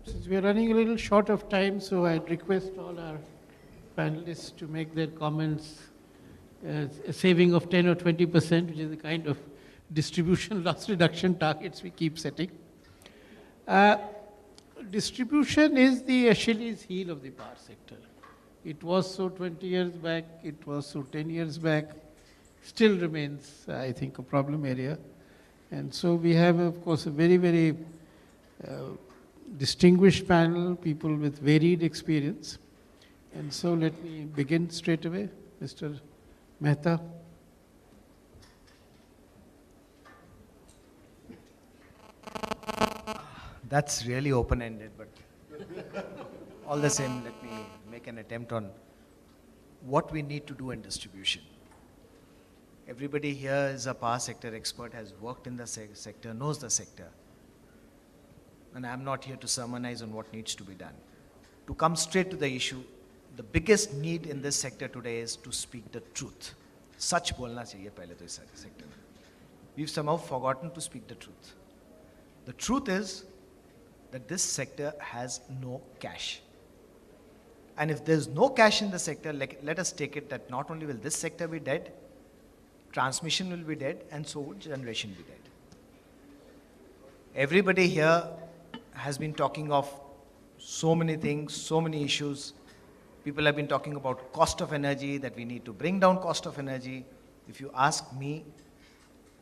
Since we are running a little short of time, so I'd request all our panelists to make their comments a saving of 10 or 20%, which is the kind of distribution loss reduction targets we keep setting. Uh, Distribution is the Achilles heel of the power sector. It was so 20 years back, it was so 10 years back, still remains, I think, a problem area. And so we have, of course, a very, very distinguished panel, people with varied experience. And so let me begin straight away. Mr. Mehta. That's really open-ended, but all the same, let me make an attempt on what we need to do in distribution. Everybody here is a power sector expert, has worked in the sector, knows the sector. And I'm not here to sermonize on what needs to be done. To come straight to the issue, the biggest need in this sector today is to speak the truth. Sach bolna chahiye pehle to is sector mein. We've somehow forgotten to speak the truth. The truth is that this sector has no cash. And if there's no cash in the sector, let us take it that not only will this sector be dead, transmission will be dead, and so would generation be dead. Everybody here has been talking of so many things, so many issues. People have been talking about cost of energy, that we need to bring down cost of energy. If you ask me,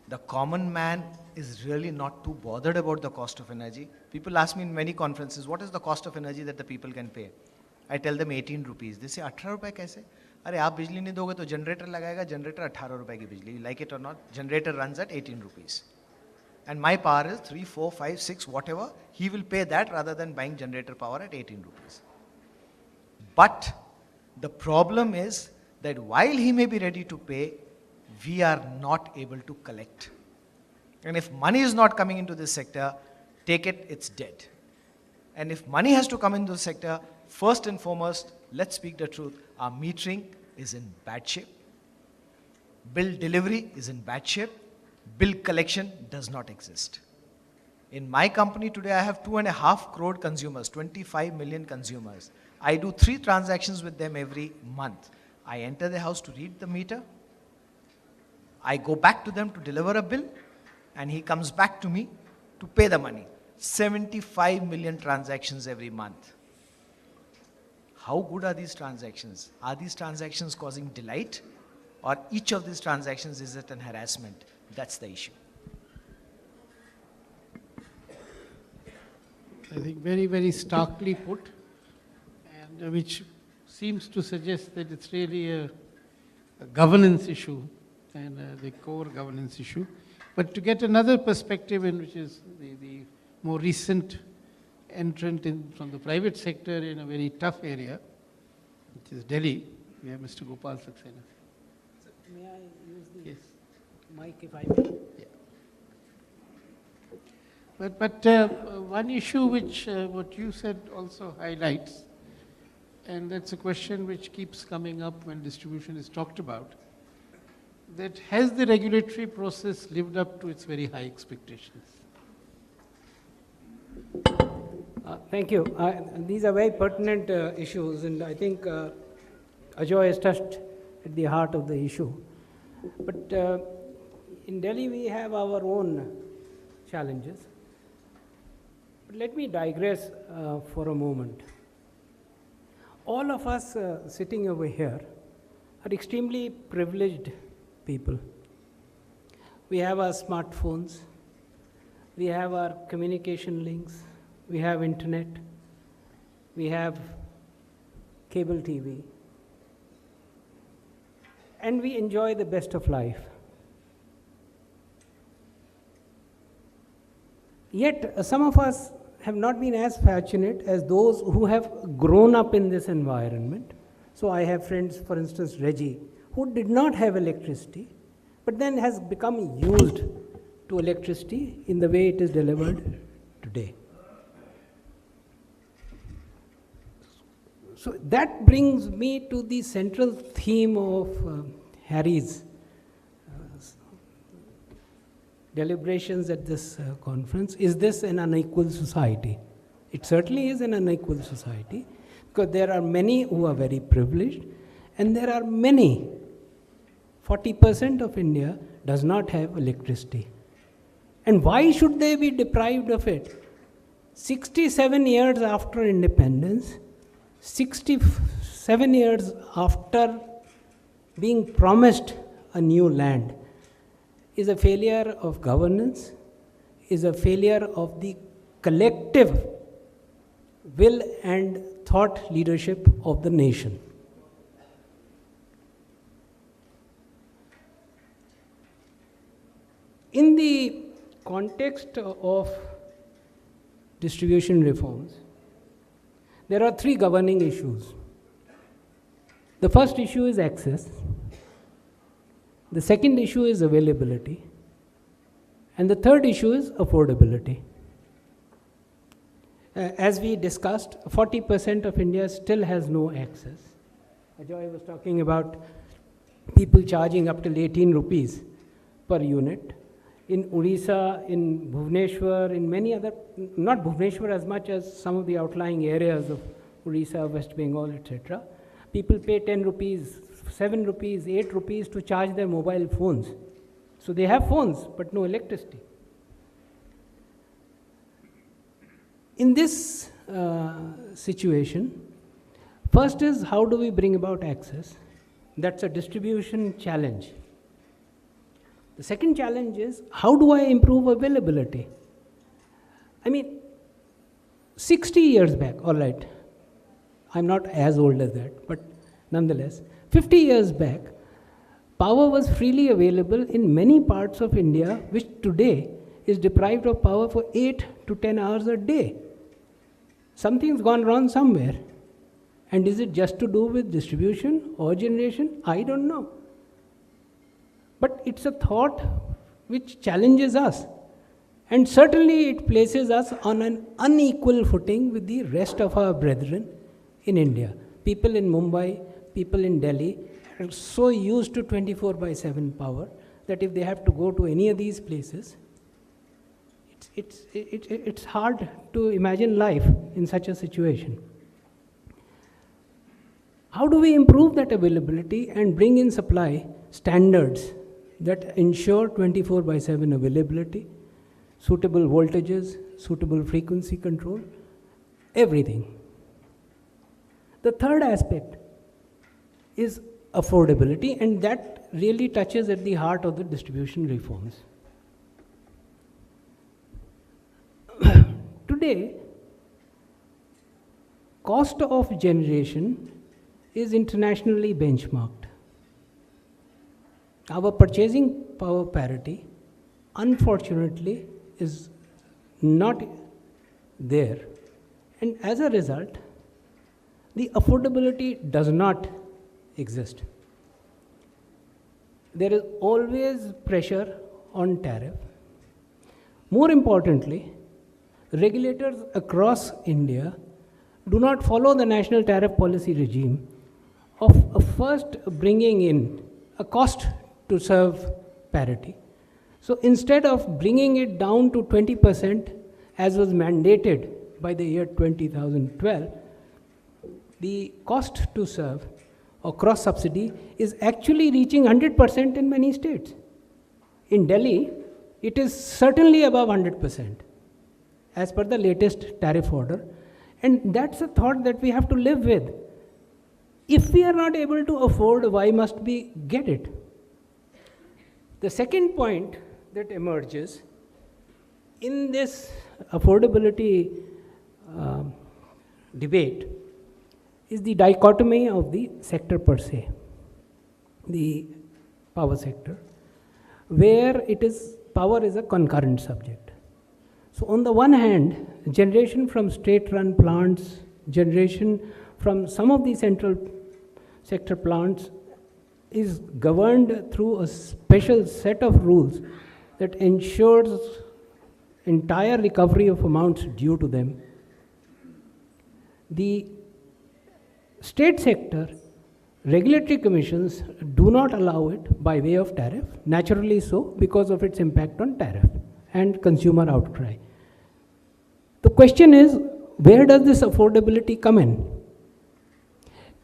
the common man is really not too bothered about the cost of energy. People ask me in many conferences, what is the cost of energy that the people can pay? I tell them 18 rupees. They say, 18 रुपए कैसे? अरे आप बिजली नहीं दोगे तो generator लगाएगा, generator 18 रुपए की बिजली. Like it or not, generator runs at 18 rupees. And my power is 3, 4, 5, 6, whatever. He will pay that rather than buying generator power at 18 rupees. But the problem is that while he may be ready to pay, we are not able to collect. And if money is not coming into this sector, take it, it's dead. And if money has to come into the sector, first and foremost, let's speak the truth, our metering is in bad shape. Bill delivery is in bad shape. Bill collection does not exist. In my company today, I have 2.5 crore consumers, 25 million consumers. I do 3 transactions with them every month. I enter the house to read the meter. I go back to them to deliver a bill, and he comes back to me to pay the money. 75 million transactions every month. How good are these transactions? Are these transactions causing delight? Or each of these transactions is it an harassment? That's the issue. I think very, very starkly put, and which seems to suggest that it's really a governance issue and the core governance issue. But to get another perspective, in which is the more recent entrant from the private sector in a very tough area, which is Delhi, we have Mr. Gopal Saxena. May I use the Yes. mic if I may? Yeah. But one issue which what you said also highlights, and that's a question which keeps coming up when distribution is talked about, that has the regulatory process lived up to its very high expectations? Thank you. These are very pertinent issues, and I think Ajoy has touched at the heart of the issue. But in Delhi, we have our own challenges. But let me digress for a moment. All of us sitting over here are extremely privileged people. We have our smartphones, we have our communication links, we have internet, we have cable TV, and we enjoy the best of life. Yet, some of us have not been as fortunate as those who have grown up in this environment. So I have friends, for instance, Reggie, who did not have electricity, but then has become used to electricity in the way it is delivered today. So that brings me to the central theme of Harry's deliberations at this conference. Is this an unequal society? It certainly is an unequal society because there are many who are very privileged and there are many, 40% of India does not have electricity. And why should they be deprived of it? 67 years after independence, 67 years after being promised a new land, is a failure of governance, is a failure of the collective will and thought leadership of the nation. In the context of distribution reforms, there are three governing issues. The first issue is access. The second issue is availability. And the third issue is affordability. As we discussed, 40% of India still has no access. Ajoy was talking about people charging up till 18 rupees per unit. In Odisha, in Bhubaneswar, in many other, not Bhubaneswar as much as some of the outlying areas of Odisha, West Bengal, etc., people pay 10 rupees, 7 rupees, 8 rupees to charge their mobile phones. So they have phones, but no electricity. In this situation, first is how do we bring about access? That's a distribution challenge. The second challenge is how do I improve availability? I mean, 60 years back, all right, I'm not as old as that, but nonetheless, 50 years back, power was freely available in many parts of India, which today is deprived of power for 8 to 10 hours a day. Something's gone wrong somewhere. And is it just to do with distribution or generation? I don't know. But it's a thought which challenges us. And certainly it places us on an unequal footing with the rest of our brethren in India. People in Mumbai, people in Delhi are so used to 24/7 power that if they have to go to any of these places, it's hard to imagine life in such a situation. How do we improve that availability and bring in supply standards that ensure 24/7 availability, suitable voltages, suitable frequency control, everything? The third aspect is affordability, and that really touches at the heart of the distribution reforms. Today, cost of generation is internationally benchmarked. Our purchasing power parity, unfortunately, is not there. And as a result, the affordability does not exist. There is always pressure on tariff. More importantly, regulators across India do not follow the national tariff policy regime of first bringing in a cost to serve parity. So instead of bringing it down to 20% as was mandated by the year 2012, the cost to serve or cross subsidy is actually reaching 100% in many states. In Delhi, it is certainly above 100% as per the latest tariff order. And that's a thought that we have to live with. If we are not able to afford, why must we get it? The second point that emerges in this affordability debate is the dichotomy of the sector per se, the power sector, where power is a concurrent subject. So on the one hand, generation from state-run plants, generation from some of the central sector plants is governed through a special set of rules that ensures entire recovery of amounts due to them. The state sector regulatory commissions do not allow it by way of tariff, naturally so, because of its impact on tariff and consumer outcry. The question is, where does this affordability come in?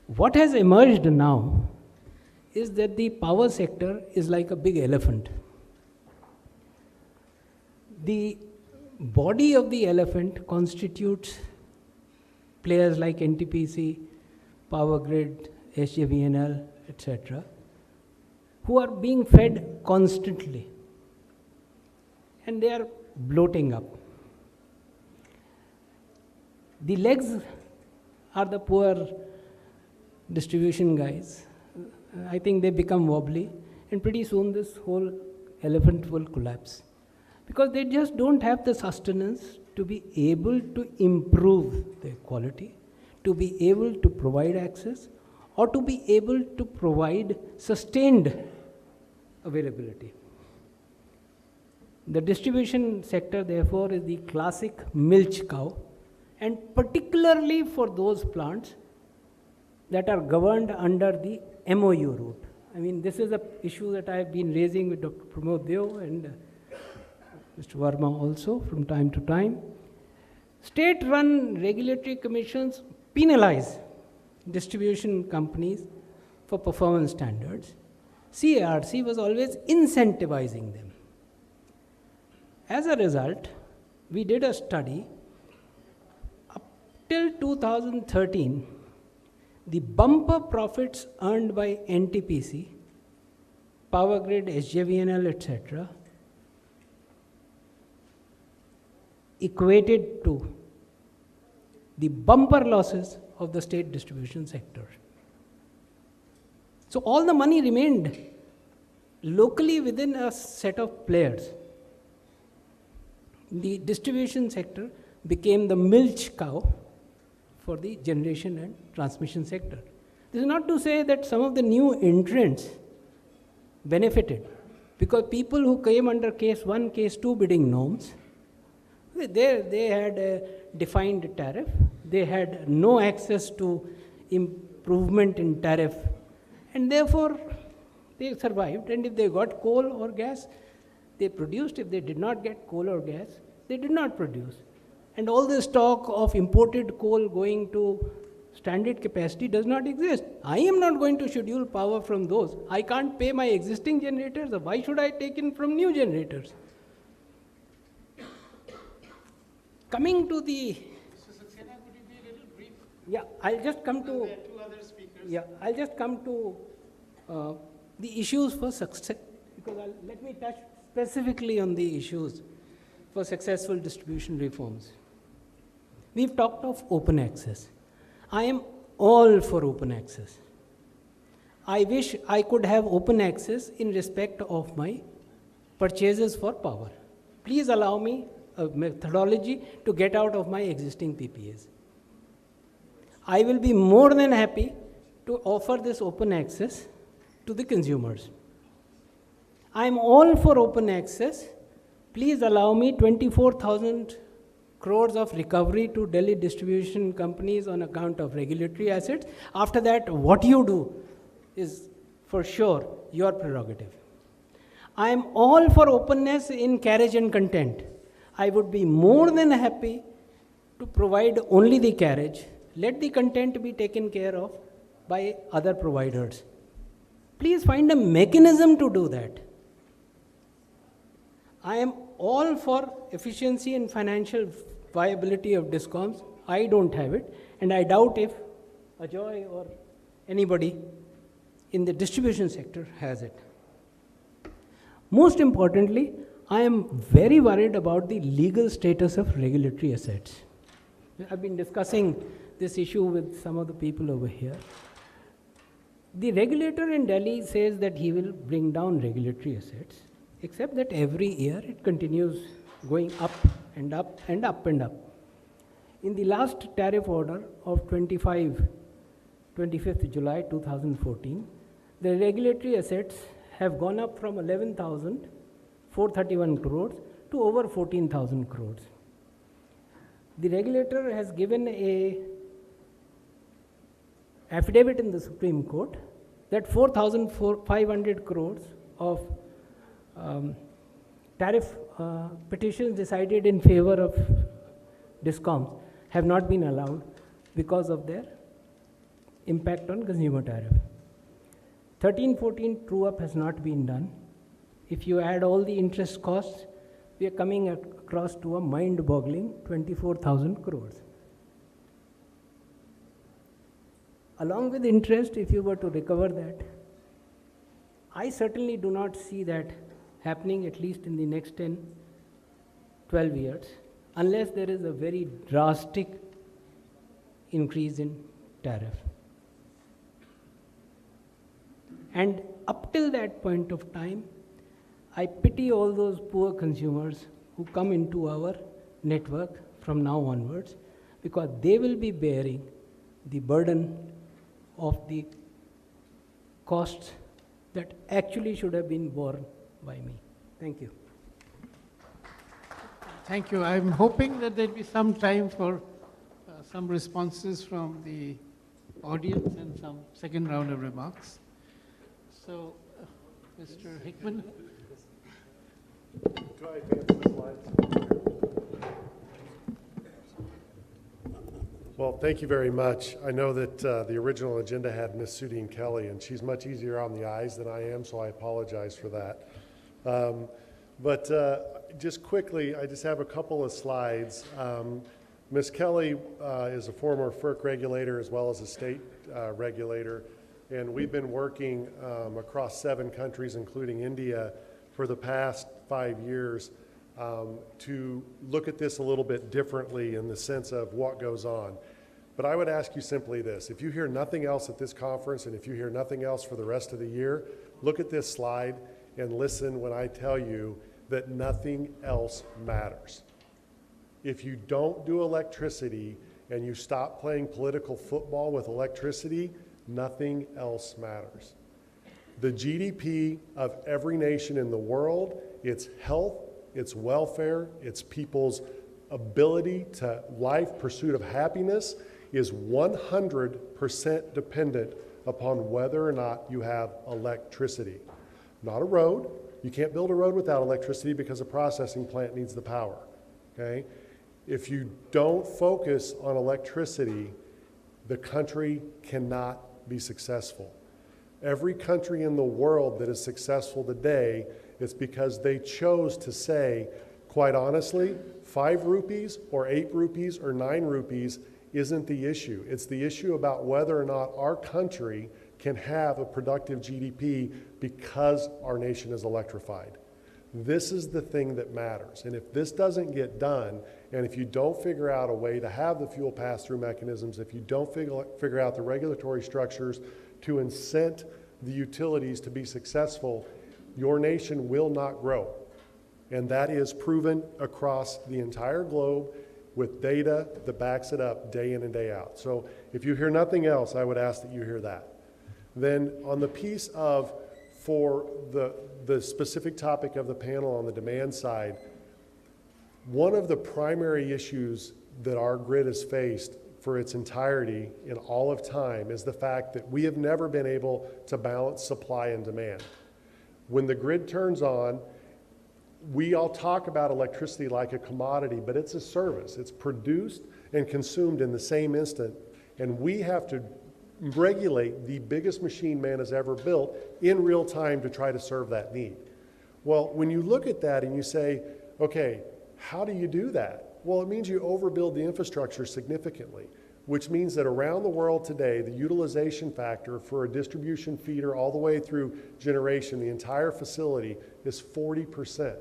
What has emerged now is that the power sector is like a big elephant. The body of the elephant constitutes players like NTPC, Power Grid, SJVNL, etc., who are being fed constantly, and they are bloating up. The legs are the poor distribution guys. I think they become wobbly, and pretty soon this whole elephant will collapse, because they just don't have the sustenance to be able to improve their quality, to be able to provide access, or to be able to provide sustained availability. The distribution sector, therefore, is the classic milch cow, and particularly for those plants that are governed under the MOU route. I mean, this is an issue that I have been raising with Dr. Pramod Deo and Mr. Verma also from time to time. State-run regulatory commissions penalize distribution companies for performance standards. CARC was always incentivizing them. As a result, we did a study. Up till 2013, the bumper profits earned by NTPC, Power Grid, SJVNL, etc., equated to the bumper losses of the state distribution sector. So all the money remained locally within a set of players. The distribution sector became the milch cow for the generation and transmission sector. This is not to say that some of the new entrants benefited, because people who came under case 1, case 2 bidding norms, they had a defined tariff, they had no access to improvement in tariff, and therefore they survived. And if they got coal or gas, they produced. If they did not get coal or gas, they did not produce. And all this talk of imported coal going to standard capacity does not exist. I am not going to schedule power from those. I can't pay my existing generators. Why should I take in from new generators? Coming to the... Mr. Saxena, could you be a little brief? Yeah, I'll just come to... There are two other speakers. Yeah, I'll just come to the issues for success, because let me touch specifically on the issues for successful distribution reforms. We've talked of open access. I am all for open access. I wish I could have open access in respect of my purchases for power. Please allow me a methodology to get out of my existing PPAs. I will be more than happy to offer this open access to the consumers. I am all for open access. Please allow me 24,000 crores of recovery to Delhi distribution companies on account of regulatory assets. After that, what you do is for sure your prerogative. I am all for openness in carriage and content. I would be more than happy to provide only the carriage. Let the content be taken care of by other providers. Please find a mechanism to do that. I am all for efficiency and financial viability of DISCOMs. I don't have it, and I doubt if Ajoy or anybody in the distribution sector has it. Most importantly, I am very worried about the legal status of regulatory assets. I've been discussing this issue with some of the people over here. The regulator in Delhi says that he will bring down regulatory assets, except that every year it continues going up and up and up and up. In the last tariff order of 25th July 2014, the regulatory assets have gone up from 11,431 crores to over 14,000 crores. The regulator has given a affidavit in the Supreme Court that 4,500 crores of tariff petitions decided in favor of DISCOMs have not been allowed because of their impact on consumer tariff. 13-14 true-up has not been done. If you add all the interest costs, we are coming across to a mind-boggling 24,000 crores. Along with interest, if you were to recover that, I certainly do not see that happening at least in the next 10, 12 years, unless there is a very drastic increase in tariff. And up till that point of time, I pity all those poor consumers who come into our network from now onwards, because they will be bearing the burden of the costs that actually should have been borne by me. Thank you. Thank you. I'm hoping that there'll be some time for some responses from the audience and some second round of remarks. So, Mr. Hickman. Do I advance the slides? Well, thank you very much. I know that the original agenda had Miss Sudine Kelly, and she's much easier on the eyes than I am, so I apologize for that. But just quickly, I just have a couple of slides. Ms. Kelly is a former FERC regulator as well as a state regulator, and we've been working across 7 countries, including India, for the past 5 years to look at this a little bit differently in the sense of what goes on. But I would ask you simply this: if you hear nothing else at this conference, and if you hear nothing else for the rest of the year, look at this slide and listen when I tell you that nothing else matters. If you don't do electricity and you stop playing political football with electricity, nothing else matters. The GDP of every nation in the world, its health, its welfare, its people's ability to life, pursuit of happiness, is 100% dependent upon whether or not you have electricity. Not a road. You can't build a road without electricity because a processing plant needs the power, okay? If you don't focus on electricity, the country cannot be successful. Every country in the world that is successful today is because they chose to say, quite honestly, 5 rupees or 8 rupees or 9 rupees isn't the issue. It's the issue about whether or not our country can have a productive GDP because our nation is electrified. This is the thing that matters. And if this doesn't get done, and if you don't figure out a way to have the fuel pass-through mechanisms, if you don't figure out the regulatory structures to incent the utilities to be successful, your nation will not grow. And that is proven across the entire globe with data that backs it up day in and day out. So if you hear nothing else, I would ask that you hear that. Then on the piece of, for the specific topic of the panel on the demand side, one of the primary issues that our grid has faced for its entirety in all of time is the fact that we have never been able to balance supply and demand. When the grid turns on, we all talk about electricity like a commodity, but it's a service. It's produced and consumed in the same instant, and we have to regulate the biggest machine man has ever built in real time to try to serve that need. Well, when you look at that and you say, okay, how do you do that? Well, it means you overbuild the infrastructure significantly, which means that around the world today, the utilization factor for a distribution feeder all the way through generation, the entire facility, is 40%.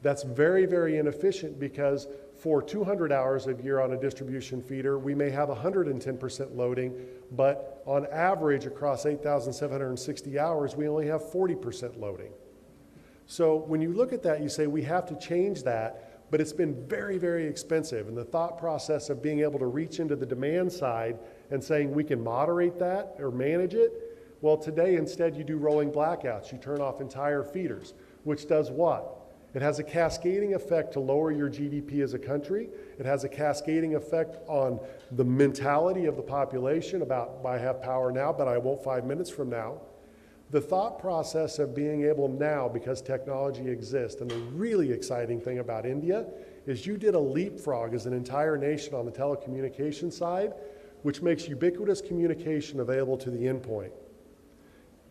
That's very, very inefficient because for 200 hours a year on a distribution feeder, we may have 110% loading, but on average across 8,760 hours, we only have 40% loading. So when you look at that, you say we have to change that, but it's been very, very expensive. And the thought process of being able to reach into the demand side and saying we can moderate that or manage it, well, today instead you do rolling blackouts. You turn off entire feeders, which does what? It has a cascading effect to lower your GDP as a country. It has a cascading effect on the mentality of the population about, I have power now, but I won't 5 minutes from now. The thought process of being able now, because technology exists, and the really exciting thing about India is you did a leapfrog as an entire nation on the telecommunication side, which makes ubiquitous communication available to the endpoint.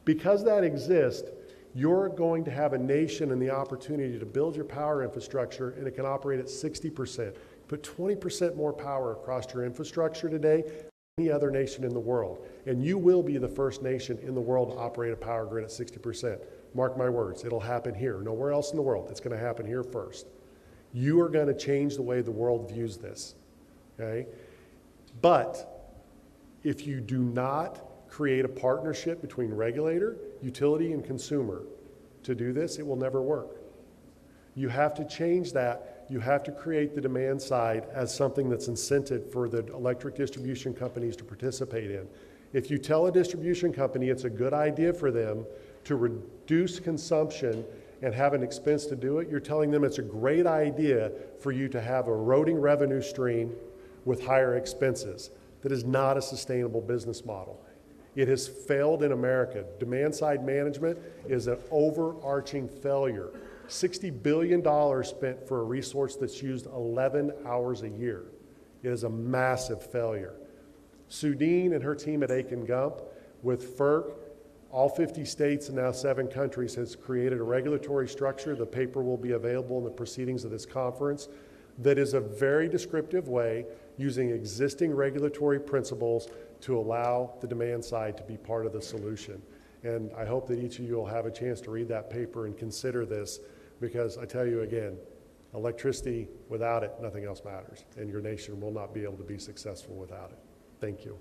Because that exists, you're going to have a nation and the opportunity to build your power infrastructure, and it can operate at 60%. Put 20% more power across your infrastructure today than any other nation in the world. And you will be the first nation in the world to operate a power grid at 60%. Mark my words, it'll happen here. Nowhere else in the world. It's going to happen here first. You are going to change the way the world views this, okay? But if you do not create a partnership between regulator, utility, and consumer to do this, it will never work. You have to change that. You have to create the demand side as something that's incented for the electric distribution companies to participate in. If you tell a distribution company it's a good idea for them to reduce consumption and have an expense to do it, you're telling them it's a great idea for you to have a eroding revenue stream with higher expenses. That is not a sustainable business model. It has failed in America. Demand side management is an overarching failure. $60 billion spent for a resource that's used 11 hours a year. It is a massive failure. Sudeen and her team at Aiken Gump with FERC, all 50 states and now 7 countries has created a regulatory structure. The paper will be available in the proceedings of this conference that is a very descriptive way using existing regulatory principles to allow the demand side to be part of the solution. And I hope that each of you will have a chance to read that paper and consider this, because I tell you again, electricity, without it, nothing else matters, and your nation will not be able to be successful without it. Thank you.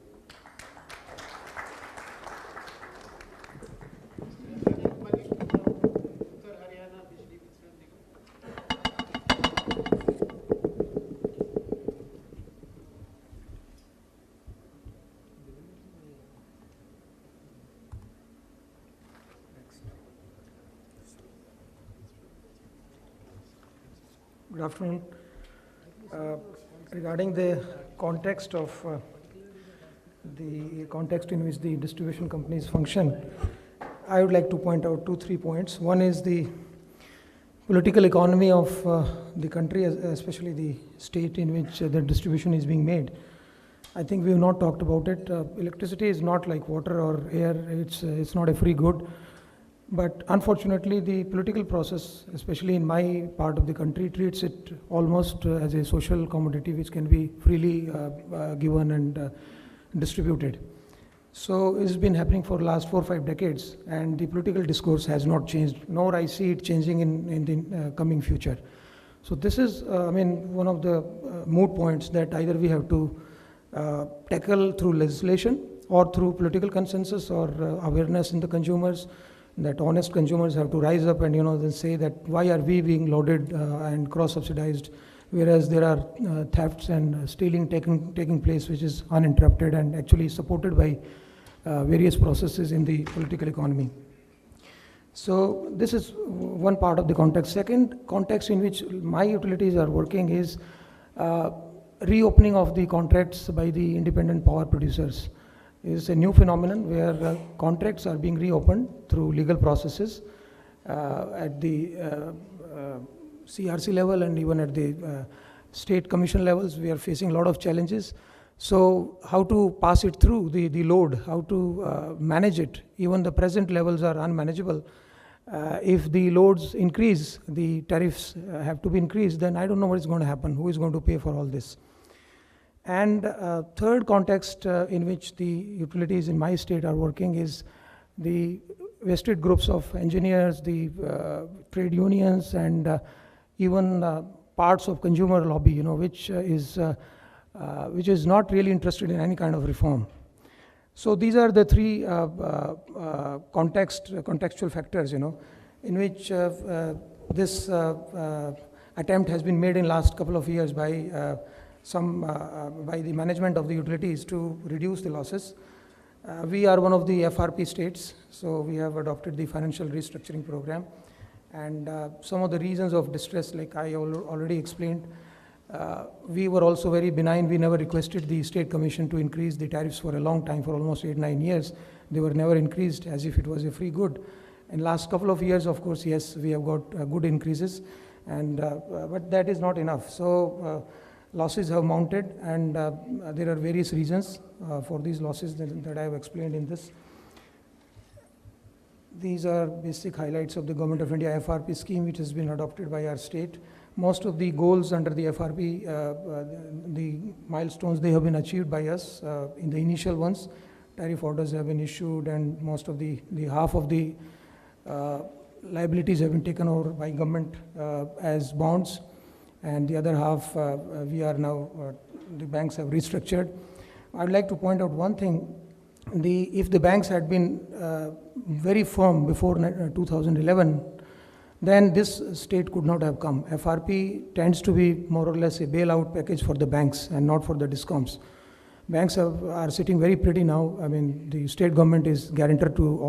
Good afternoon. Regarding the context of the context in which the distribution companies function, I would like to point out 2-3 points. One is the political economy of the country, especially the state in which the distribution is being made. I think we have not talked about it. Electricity is not like water or air. It's not a free good. But unfortunately, the political process, especially in my part of the country, treats it almost as a social commodity which can be freely given and distributed. So it's been happening for the last 4 or 5 decades, and the political discourse has not changed, nor I see it changing in the coming future. So this is, one of the moot points that either we have to tackle through legislation or through political consensus or awareness in the consumers, that honest consumers have to rise up and then say that why are we being loaded and cross-subsidized, whereas there are thefts and stealing taking place which is uninterrupted and actually supported by various processes in the political economy. So this is one part of the context. Second context in which my utilities are working is reopening of the contracts by the independent power producers. Is a new phenomenon where contracts are being reopened through legal processes at the CRC level and even at the state commission levels. We are facing a lot of challenges. So how to pass it through the load, how to manage it. Even the present levels are unmanageable. If the loads increase, the tariffs have to be increased, then I don't know what is going to happen. Who is going to pay for all this? And third context in which the utilities in my state are working is the vested groups of engineers, the trade unions, and even parts of consumer lobby, which is not really interested in any kind of reform. So these are the 3 contextual factors, in which this attempt has been made in last couple of years by by the management of the utilities to reduce the losses. We are one of the FRP states, so we have adopted the financial restructuring program. And some of the reasons of distress, like I already explained, we were also very benign. We never requested the state commission to increase the tariffs for a long time, for almost 8-9 years. They were never increased as if it was a free good. In last couple of years, of course, yes, we have got good increases. and but that is not enough. So losses have mounted, and there are various reasons for these losses that I have explained in this. These are basic highlights of the Government of India FRP scheme, which has been adopted by our state. Most of the goals under the FRP, the milestones, they have been achieved by us in the initial ones. Tariff orders have been issued, and most of the half of the liabilities have been taken over by government as bonds, and the other half we are now, the banks have restructured. I'd like to point out one thing. If the banks had been very firm before 2011, then this state could not have come. FRP tends to be more or less a bailout package for the banks and not for the discoms. Banks are sitting very pretty now. I mean, the state government is guarantor to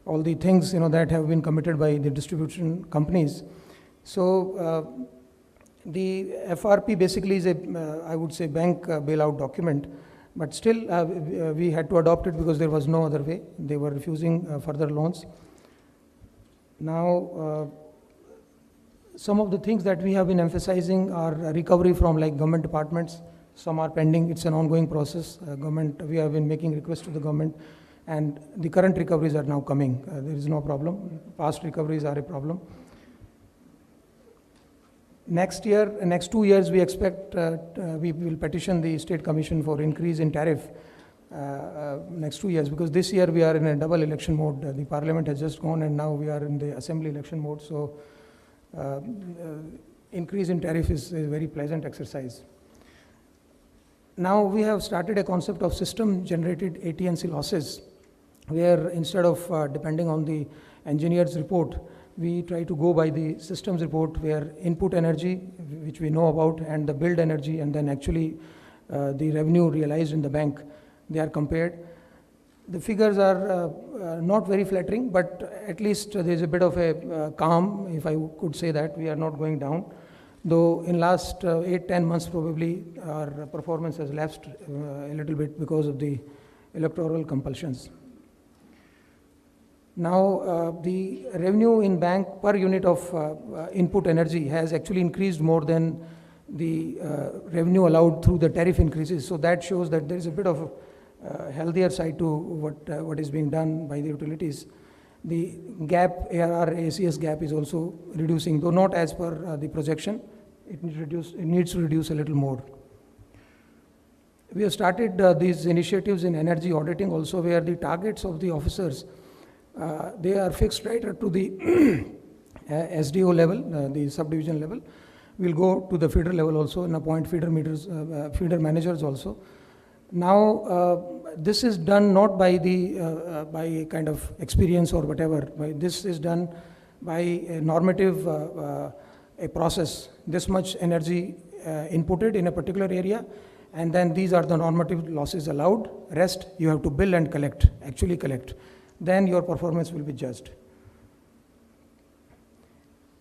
all the things, you know, that have been committed by the distribution companies. So the FRP basically is a, I would say, bank bailout document. But still, we had to adopt it because there was no other way. They were refusing further loans. Now, some of the things that we have been emphasizing are recovery from like government departments. Some are pending. It's an ongoing process. We have been making requests to the government, and the current recoveries are now coming. There is no problem. Past recoveries are a problem. Next year, next 2 years, we expect we will petition the State Commission for increase in tariff next 2 years, because this year we are in a double election mode. The Parliament has just gone, and now we are in the Assembly election mode. So increase in tariff is a very pleasant exercise. Now we have started a concept of system-generated AT&C losses, where instead of depending on the engineer's report, we try to go by the systems report, where input energy, which we know about, and the billed energy, and then actually the revenue realized in the bank, they are compared. The figures are not very flattering, but at least there is a bit of a calm, if I could say that. We are not going down. Though in last 8-10 months, probably our performance has lapsed a little bit because of the electoral compulsions. Now, the revenue in bank per unit of input energy has actually increased more than the revenue allowed through the tariff increases. So that shows that there is a bit of a healthier side to what is being done by the utilities. The gap, ARR, ACS gap is also reducing, though not as per the projection. It needs to reduce a little more. We have started these initiatives in energy auditing also, where the targets of the officers, they are fixed right up to the SDO level, the subdivision level. We'll go to the feeder level also and appoint feeder managers also. Now, this is done not by by kind of experience or whatever. This is done by a normative a process. This much energy inputted in a particular area, and then these are the normative losses allowed. Rest you have to bill and collect, actually collect. Then your performance will be judged.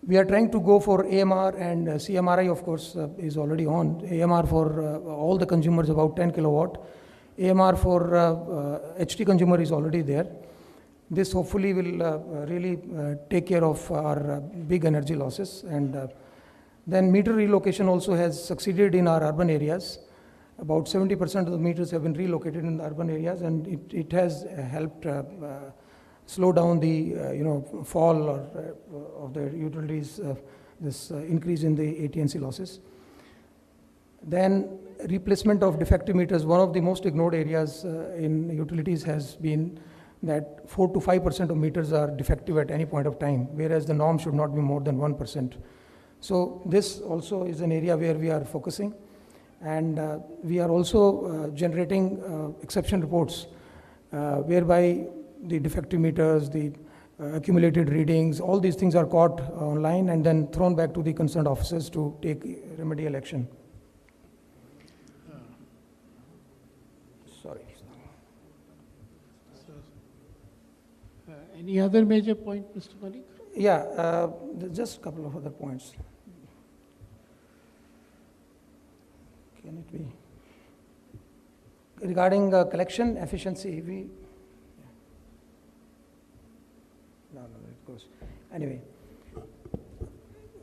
We are trying to go for AMR, and CMRI, of course, is already on. AMR for all the consumers about 10 kilowatt. AMR for HT consumer is already there. This hopefully will really take care of our big energy losses. And then meter relocation also has succeeded in our urban areas. About 70% of the meters have been relocated in the urban areas, and it has helped slow down the fall of the utilities, this increase in the AT&C losses. Then replacement of defective meters. One of the most ignored areas in utilities has been that 4 to 5% of meters are defective at any point of time, whereas the norm should not be more than 1%. So this also is an area where we are focusing. And we are also generating exception reports, whereby the defective meters, the accumulated readings, all these things are caught online and then thrown back to the concerned officers to take remedial action. Sorry. Any other major point, Mr. Malik? Yeah, just a couple of other points. Can it be? Regarding collection efficiency, no, it goes. Anyway,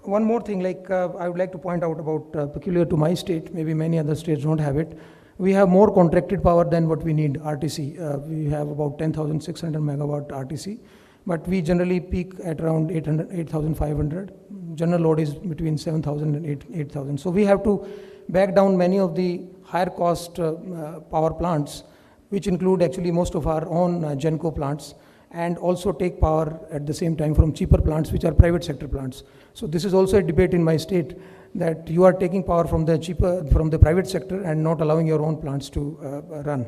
one more thing, I would like to point out about peculiar to my state, maybe many other states don't have it. We have more contracted power than what we need, RTC. We have about 10,600 megawatt RTC, but we generally peak at around 8,500. General load is between 7,000 and 8,000. So we have to back down many of the higher cost power plants, which include actually most of our own GenCo plants, and also take power at the same time from cheaper plants, which are private sector plants. So this is also a debate in my state, that you are taking power from the private sector and not allowing your own plants to run.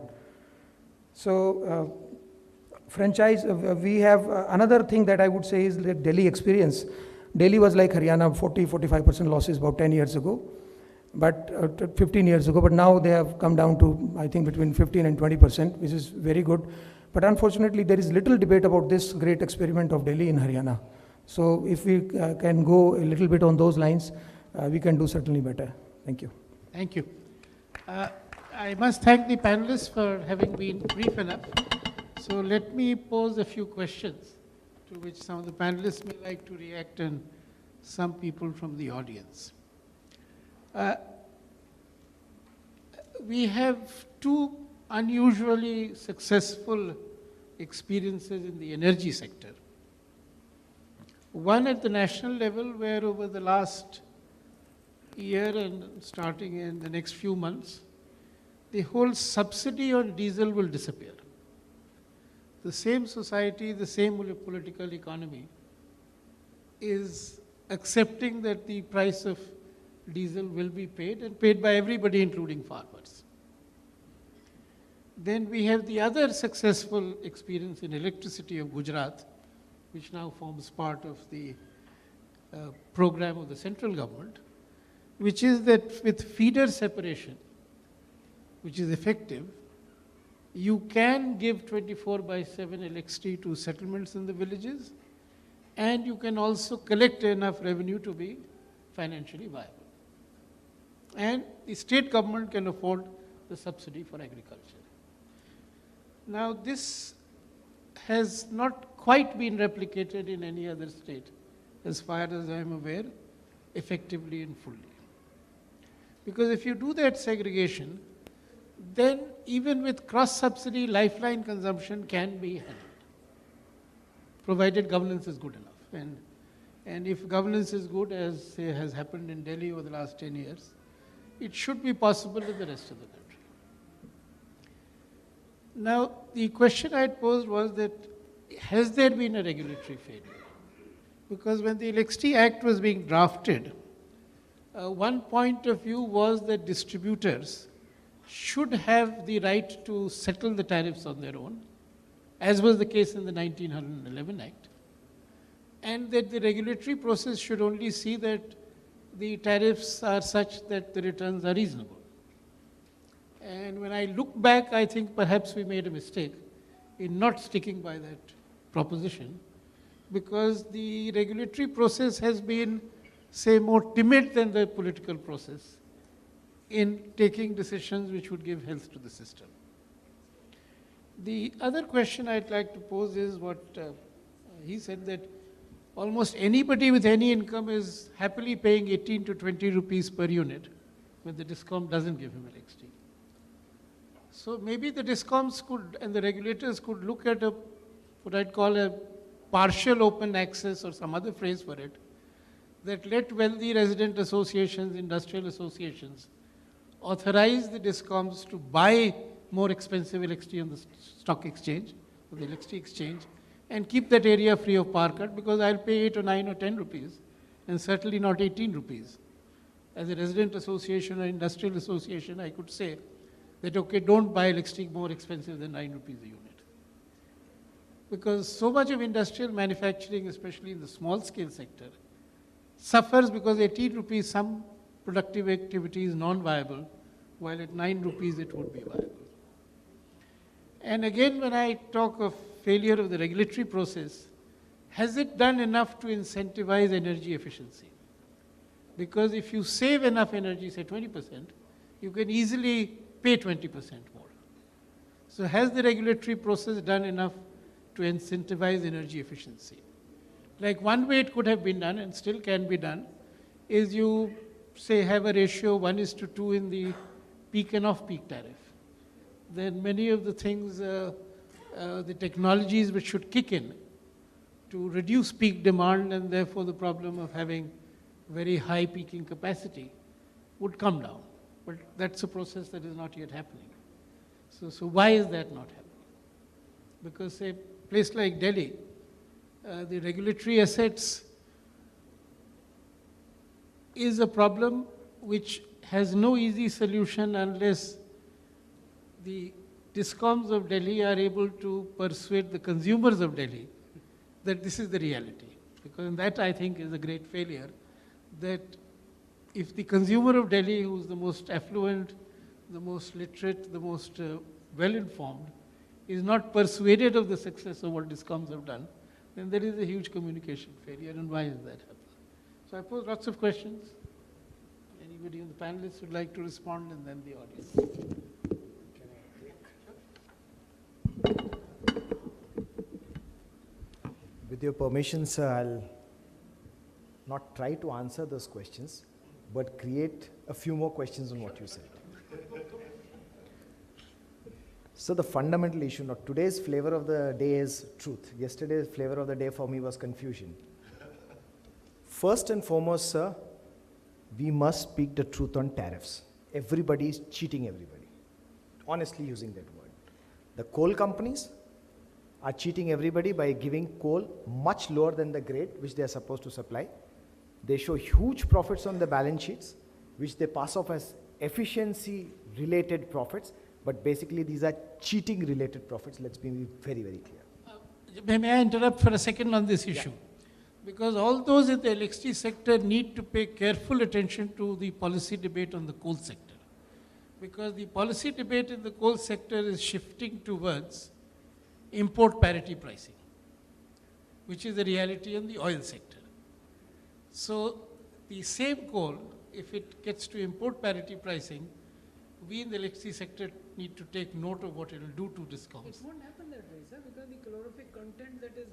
So franchise, we have another thing that I would say is the Delhi experience. Delhi was like Haryana, 45% losses about 10 years ago, but 15 years ago, but now they have come down to, I think, between 15 and 20%, which is very good. But unfortunately, there is little debate about this great experiment of Delhi in Haryana. So if we can go a little bit on those lines, we can do certainly better. Thank you. Thank you. I must thank the panelists for having been brief enough. So let me pose a few questions to which some of the panelists may like to react and some people from the audience. We have two unusually successful experiences in the energy sector. One at the national level, where over the last year and starting in the next few months, the whole subsidy on diesel will disappear. The same society, the same political economy is accepting that the price of diesel will be paid, and paid by everybody, including farmers. Then we have the other successful experience in electricity of Gujarat, which now forms part of the program of the central government, which is that with feeder separation, which is effective, you can give 24/7 electricity to settlements in the villages, and you can also collect enough revenue to be financially viable. And the state government can afford the subsidy for agriculture. Now, this has not quite been replicated in any other state, as far as I am aware, effectively and fully. Because if you do that segregation, then even with cross-subsidy, lifeline consumption can be handled, provided governance is good enough. And if governance is good, as say, has happened in Delhi over the last 10 years, it should be possible in the rest of the country. Now, the question I had posed was that, has there been a regulatory failure? Because when the Electricity Act was being drafted, one point of view was that distributors should have the right to settle the tariffs on their own, as was the case in the 1911 Act, and that the regulatory process should only see that the tariffs are such that the returns are reasonable. And when I look back, I think perhaps we made a mistake in not sticking by that proposition, because the regulatory process has been, say, more timid than the political process in taking decisions which would give health to the system. The other question I'd like to pose is what he said, that almost anybody with any income is happily paying 18 to 20 rupees per unit when the DISCOM doesn't give him electricity. So maybe the DISCOMs could, and the regulators could look at what I'd call a partial open access or some other phrase for it, that let wealthy resident associations, industrial associations, authorize the DISCOMs to buy more expensive electricity on the stock exchange, or the electricity exchange, and keep that area free of power cut, because I'll pay 8 or 9 or 10 rupees, and certainly not 18 rupees. As a resident association or industrial association, I could say that, okay, don't buy electricity more expensive than 9 rupees a unit. Because so much of industrial manufacturing, especially in the small scale sector, suffers because 18 rupees, some productive activity is non-viable, while at 9 rupees it would be viable. And again, when I talk of failure of the regulatory process, has it done enough to incentivize energy efficiency? Because if you save enough energy, say 20%, you can easily pay 20% more. So has the regulatory process done enough to incentivize energy efficiency? Like one way it could have been done, and still can be done, is you say have a ratio 1:2 in the peak and off-peak tariff. Then many of the things, the technologies which should kick in to reduce peak demand and therefore the problem of having very high peaking capacity would come down. But that's a process that is not yet happening. So why is that not happening? Because say, a place like Delhi, the regulatory assets is a problem which has no easy solution unless the DISCOMs of Delhi are able to persuade the consumers of Delhi that this is the reality. Because that, I think, is a great failure, that if the consumer of Delhi, who's the most affluent, the most literate, the most well-informed, is not persuaded of the success of what DISCOMs have done, then there is a huge communication failure. And why is that happening? So I pose lots of questions. Anybody in the panelists would like to respond, and then the audience. With your permission, sir, I'll not try to answer those questions, but create a few more questions on what you said. So the fundamental issue, now today's flavor of the day is truth. Yesterday's flavor of the day for me was confusion. First and foremost, sir, we must speak the truth on tariffs. Everybody is cheating everybody. Honestly using that word. The coal companies are cheating everybody by giving coal much lower than the grade which they are supposed to supply. They show huge profits on the balance sheets, which they pass off as efficiency-related profits, but basically these are cheating-related profits. Let's be very, very clear. May I interrupt for a second on this issue? Because all those in the electricity sector need to pay careful attention to the policy debate on the coal sector. Because the policy debate in the coal sector is shifting towards import parity pricing, which is the reality in the oil sector. So the same coal, if it gets to import parity pricing, we in the electricity sector need to take note of what it will do to DISCOMs. It won't happen that way, sir, because the calorific content that is...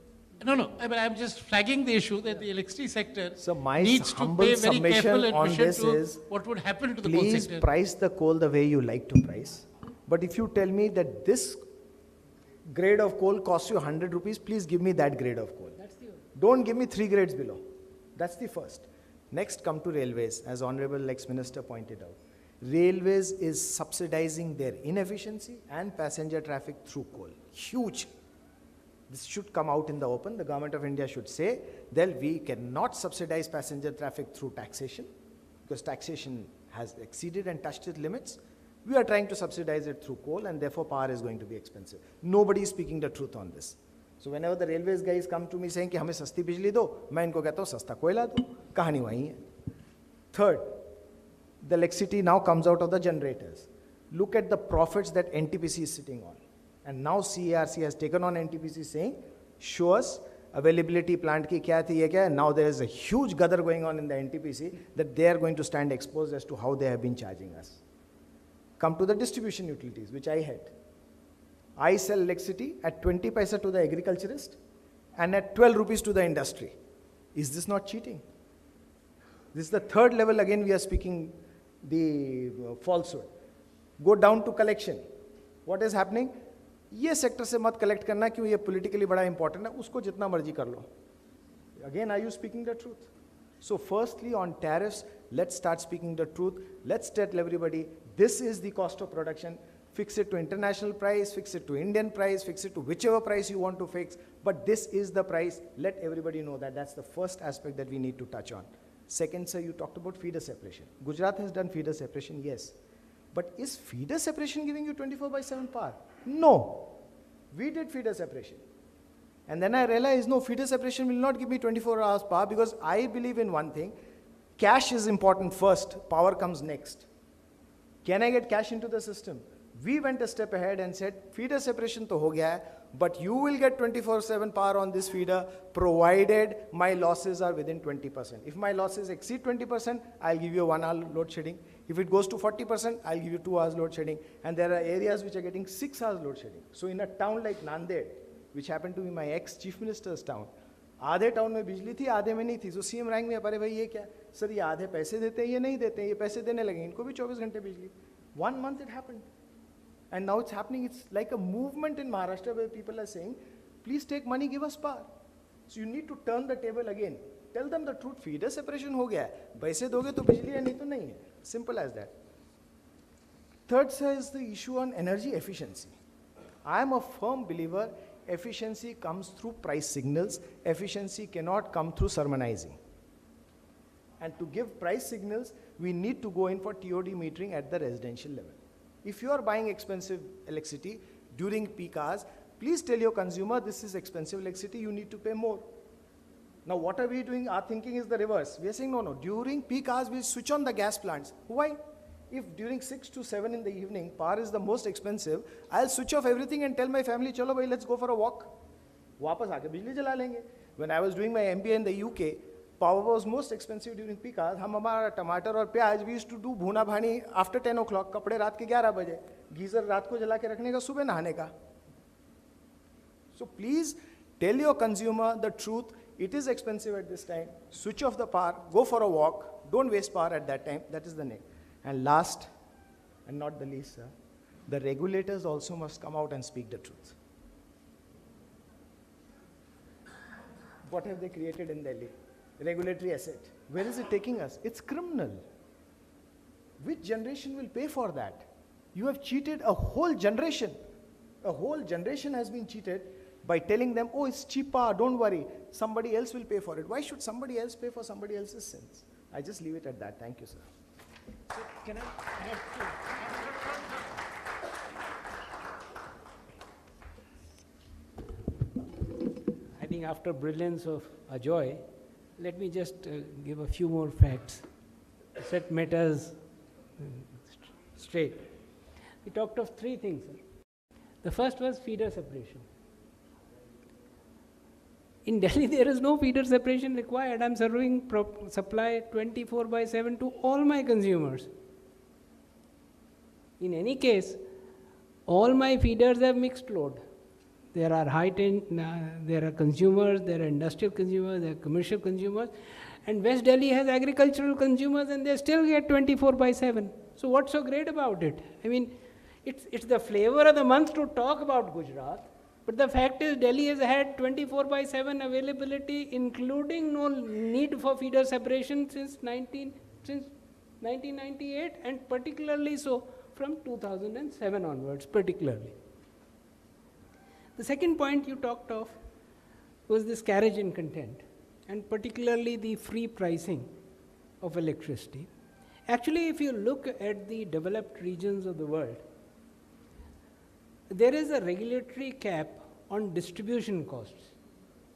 No, I'm just flagging the issue that the electricity sector So my needs to humble pay very submission careful on attention this to is, what would happen to the coal please sector. price the coal the way you like to price. But if you tell me that this grade of coal costs you 100 rupees, please give me that grade of coal. That's the... Don't give me 3 grades below. That's the first. Next, come to railways, as Honorable ex-Minister pointed out. Railways is subsidizing their inefficiency and passenger traffic through coal. Huge. This should come out in the open. The Government of India should say that we cannot subsidize passenger traffic through taxation, because taxation has exceeded and touched its limits. We are trying to subsidize it through coal, and therefore power is going to be expensive. Nobody is speaking the truth on this. So whenever the railways guys come to me saying कि हमें सस्ती बिजली दो, मैं इनको कहता हूँ सस्ता कोयला दो, कहानी वही है. Third, the electricity now comes out of the generators. Look at the profits that NTPC is sitting on. And now CERC has taken on NTPC saying, show us availability plant ki kya thi, ye kya hai. Now there is a huge gadar going on in the NTPC that they are going to stand exposed as to how they have been charging us. Come to the distribution utilities, which I had. I sell electricity at 20 paisa to the agriculturist and at 12 rupees to the industry. Is this not cheating? This is the third level, again we are speaking the falsehood. Go down to collection. What is happening? ये sector से मत collect करना क्यों, ये politically बड़ा important है, उसको जितना मर्जी कर लो. Again, are you speaking the truth? So firstly, on tariffs, let's start speaking the truth. Let's tell everybody, this is the cost of production. Fix it to international price, fix it to Indian price, fix it to whichever price you want to fix. But this is the price. Let everybody know that. That's the first aspect that we need to touch on. Second, sir, you talked about feeder separation. Gujarat has done feeder separation, yes. But is feeder separation giving you 24/7 power? No. We did feeder separation. And then I realized, no, feeder separation will not give me 24 hours power, because I believe in one thing. Cash is important first, power comes next. Can I get cash into the system? We went a step ahead and said, feeder separation to ho gaya hai, but you will get 24/7 power on this feeder, provided my losses are within 20%. If my losses exceed 20%, I'll give you a 1 hour load shedding. If it goes to 40%, I'll give you 2 hours load shedding. And there are areas which are getting 6 hours load shedding. So in a town like Nanded, which happened to be my ex-chief minister's town, आधे town में बिजली थी, आधे में नहीं थी. So CM rang me, अरे भाई ये क्या? सर ये आधे पैसे देते हैं, ये नहीं देते हैं, ये पैसे देने लगे, इनको भी 24 घंटे बिजली. 1 month it happened. And now it's happening, it's like a movement in Maharashtra where people are saying, please take money, give us power. So you need to turn the table again. Tell them the truth, feeder separation हो गया है, पैसे दोगे तो बिजली है, नहीं तो नहीं है. Simple as that. Third, sir, is the issue on energy efficiency. I am a firm believer, efficiency comes through price signals, efficiency cannot come through sermonizing. And to give price signals, we need to go in for TOD metering at the residential level. If you are buying expensive electricity during peak hours, please tell your consumer this is expensive electricity, you need to pay more. Now what are we doing? Our thinking is the reverse. We are saying no, during peak hours we switch on the gas plants. Why? If during 6 to 7 in the evening, power is the most expensive, I'll switch off everything and tell my family, chalo bhai, let's go for a walk. वापस आके बिजली जला लेंगे. When I was doing my MBA in the UK, power was most expensive during peak hours. हम हमारा टमाटर और प्याज, we used to do भुना भानी after 10 o'clock, कपड़े रात के 11 बजे, गीजर रात को जला के रखने का, सुबह नहाने का. So please tell your consumer the truth. It is expensive at this time. Switch off the power, go for a walk, don't waste power at that time. That is the name. And last, and not the least, sir, the regulators also must come out and speak the truth. What have they created in Delhi? Regulatory asset. Where is it taking us? It's criminal. Which generation will pay for that? You have cheated a whole generation. A whole generation has been cheated by telling them, oh, it's cheap power, don't worry, somebody else will pay for it. Why should somebody else pay for somebody else's sins? I just leave it at that. Thank you, sir. Can I add I think after brilliance of Ajoy, let me just give a few more facts, set matters straight. We talked of 3 things, sir. The first was feeder separation. In Delhi, there is no feeder separation required. I'm serving supply 24/7 to all my consumers. In any case, all my feeders have mixed load. There are there are consumers, there are industrial consumers, there are commercial consumers, and West Delhi has agricultural consumers, and they still get 24/7. So what's so great about it? I mean, it's the flavor of the month to talk about Gujarat. But the fact is, Delhi has had 24/7 availability, including no need for feeder separation since 1998, and particularly so from 2007 onwards, particularly. The second point you talked of was this carriage in content, and particularly the free pricing of electricity. Actually, if you look at the developed regions of the world, there is a regulatory cap on distribution costs,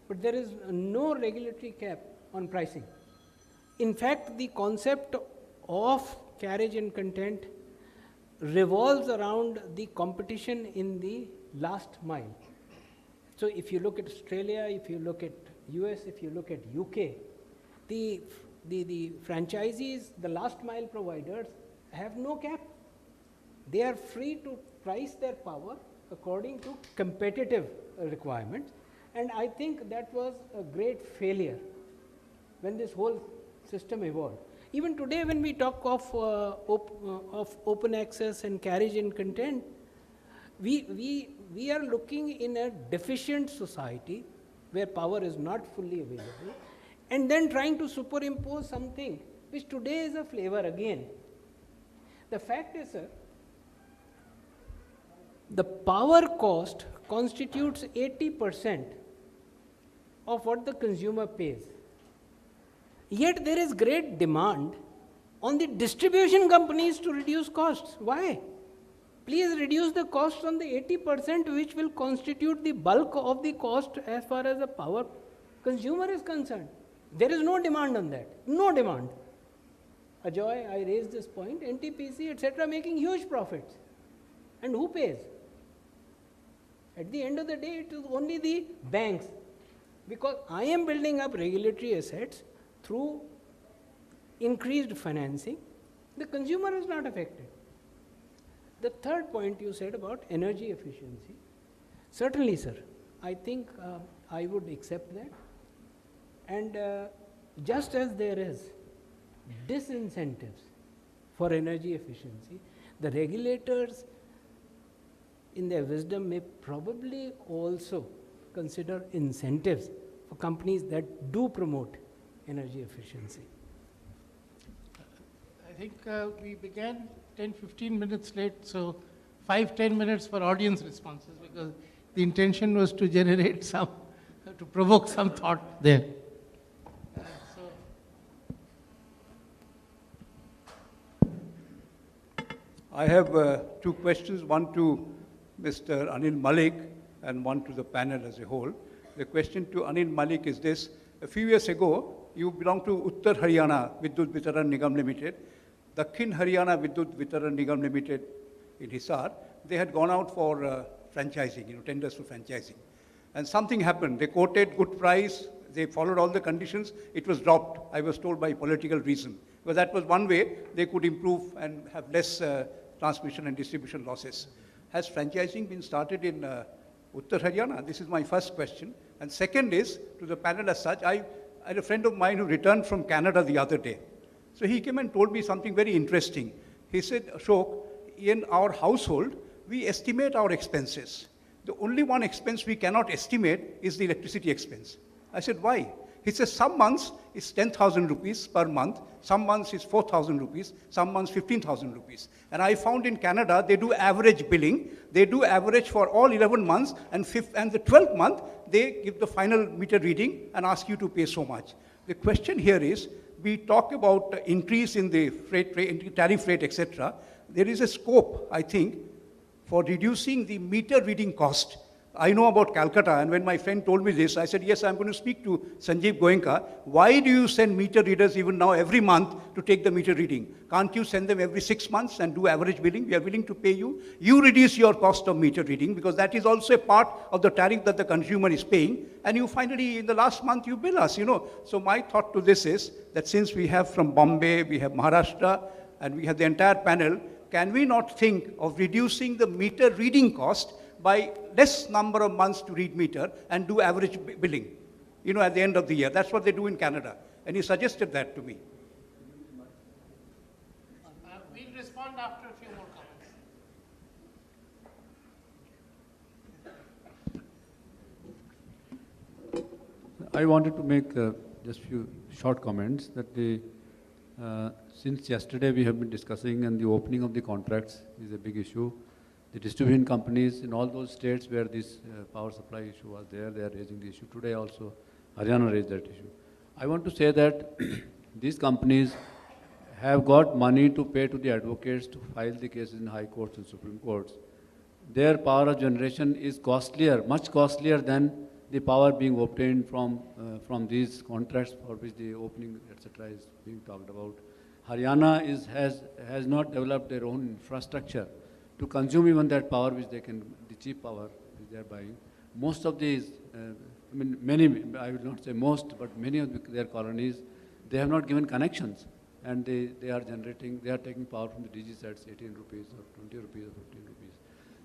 but there is no regulatory cap on pricing. In fact, the concept of carriage and content revolves around the competition in the last mile. So if you look at Australia, if you look at US, if you look at UK, the franchisees, the last mile providers have no cap. They are free to price their power according to competitive requirements, and I think that was a great failure when this whole system evolved. Even today, when we talk of open access and carriage and content, we are looking in a deficient society where power is not fully available, and then trying to superimpose something which today is a flavor again. The fact is, sir, the power cost constitutes 80% of what the consumer pays. Yet there is great demand on the distribution companies to reduce costs. Why? Please reduce the costs on the 80% which will constitute the bulk of the cost as far as the power consumer is concerned. There is no demand on that. No demand. Ajoy, I raised this point, NTPC, etc. making huge profits. And who pays? At the end of the day, it is only the banks. Because I am building up regulatory assets through increased financing, the consumer is not affected. The third point you said about energy efficiency. Certainly, sir, I think I would accept that. And just as there is disincentives for energy efficiency, the regulators in their wisdom may probably also consider incentives for companies that do promote energy efficiency. I think we began 10-15 minutes late, so 5-10 minutes for audience responses, because the intention was to generate some, to provoke some thought there. So I have two questions, one to Mr. Anil Malik and one to the panel as a whole. The question to Anil Malik is this. A few years ago, you belonged to Uttar Haryana Vidyut Vitaran Nigam Limited. Dakhin Haryana Vidyut Vitaran Nigam Limited in Hisar, they had gone out for franchising, tenders for franchising. And something happened. They quoted good price, they followed all the conditions, it was dropped, I was told, by political reason. Because that was one way they could improve and have less transmission and distribution losses. Has franchising been started in Uttar Haryana? This is my first question. And second is, to the panel as such, I had a friend of mine who returned from Canada the other day. So he came and told me something very interesting. He said, Ashok, in our household, we estimate our expenses. The only one expense we cannot estimate is the electricity expense. I said, why? He says, some months it's 10,000 rupees per month, some months it's 4,000 rupees, some months 15,000 rupees. And I found in Canada, they do average billing. They do average for all 11 months, and the 12th month, they give the final meter reading and ask you to pay so much. The question here is, we talk about increase in the tariff rate, etc. There is a scope, I think, for reducing the meter reading cost. I know about Calcutta, and when my friend told me this, I said, yes, I'm going to speak to Sanjeev Goenka. Why do you send meter readers even now every month to take the meter reading? Can't you send them every 6 months and do average billing? We are willing to pay you. You reduce your cost of meter reading, because that is also a part of the tariff that the consumer is paying. And you finally, in the last month, you bill us, So my thought to this is that since we have from Bombay, we have Maharashtra, and we have the entire panel, can we not think of reducing the meter reading cost by less number of months to read meter and do average billing, at the end of the year? That's what they do in Canada. And he suggested that to me. we'll respond after a few more comments. I wanted to make just few short comments that since yesterday we have been discussing, and the opening of the contracts is a big issue. The distribution companies in all those states where this power supply issue was there, they are raising the issue. Today also, Haryana raised that issue. I want to say that these companies have got money to pay to the advocates to file the cases in high courts and Supreme Courts. Their power of generation is costlier, much costlier than the power being obtained from these contracts for which the opening, etc., is being talked about. Haryana has not developed their own infrastructure to consume even that power which they can, the cheap power which they are buying. Most of these, many, I will not say most, but many of their colonies, they have not given connections, and they are taking power from the DG sets, 18 rupees or 20 rupees or 15 rupees.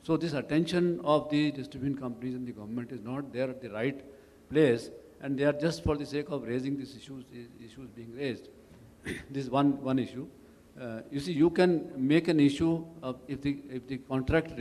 So this attention of the distribution companies and the government is not there at the right place, and they are just for the sake of raising these issues being raised. This is one issue. You see, you can make an issue of if the contract